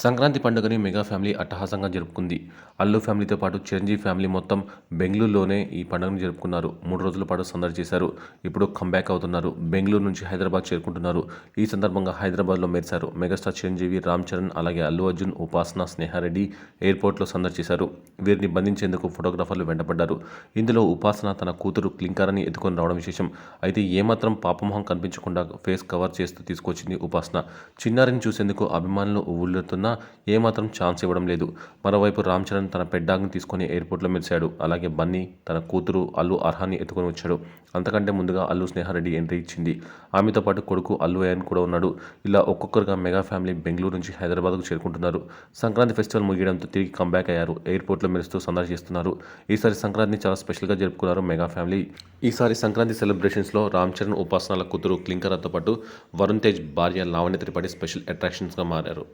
సంక్రాంతి పండుగని mega family అట్టహాసంగా జరుపుకుంది. అల్లు ఫ్యామిలీతో పాటు చిరంజీవి ఫ్యామిలీ మొత్తం బెంగుళూరులోనే ఈ పండుగను జరుపుకున్నారు. 3 రోజుల పాటు సందడి చేశారు. ఇప్పుడు కంబ్యాక్ అవుతున్నారు. బెంగుళూరు నుంచి హైదరాబాద్ చేరుకుంటున్నారు. ఈ సందర్భంగా హైదరాబాద్లో మెరిశారు. మెగాస్టార్ చిరంజీవి, రామ్ చరణ్, అలాగే అల్లు అర్జున్, ఉపాసన, స్నేహారెడ్డి ఎయిర్పోర్ట్లో సందడి చేశారు. వీరిని బంధించేందుకు ఫోటోగ్రాఫర్లు వెంటపడ్డారు. ఇందులో ఉపాసన తన కూతురు క్లింకారాని ఎత్తుకొని రావడం విశేషం. అయితే ఏమాత్రం పాపమొహం కనిపించకుండా ఫేస్ కవర్ చేస్తూ తీసుకొచ్చింది ఉపాసన. చిన్నారిని చూసేందుకు అభిమానులు ఉవ్విళ్లూరుతున్నా ఏమాత్రం ఛాన్స్ ఇవ్వడం లేదు. మరోవైపు రామ్ చరణ్ తన పెడ్డాగ్ని తీసుకొని ఎయిర్పోర్ట్లో మెరిశాడు. అలాగే బన్నీ తన కూతురు అల్లు అర్హాన్ని ఎత్తుకొని వచ్చాడు. అంతకంటే ముందుగా అల్లు స్నేహారెడ్డి ఎంట్రీ ఇచ్చింది. ఆమెతో పాటు కొడుకు అల్లు అయాన్ కూడా ఉన్నాడు. ఇలా ఒక్కొక్కరుగా మెగా ఫ్యామిలీ బెంగళూరు నుంచి హైదరాబాద్కు చేరుకుంటున్నారు. సంక్రాంతి ఫెస్టివల్ ముగియడంతో తిరిగి కంబ్యాక్ అయ్యారు. ఎయిర్పోర్ట్లో మెరుస్తూ సందడి చేస్తున్నారు. ఈసారి సంక్రాంతిని చాలా స్పెషల్గా జరుపుకున్నారు మెగా ఫ్యామిలీ. ఈసారి సంక్రాంతి సెలబ్రేషన్స్లో రామ్ చరణ్, ఉపాసనల కూతురు క్లింకరాతో పాటు వరుణ్ తేజ్ భార్య లావణ్య త్రిపాఠి స్పెషల్ అట్రాక్షన్స్గా మారారు.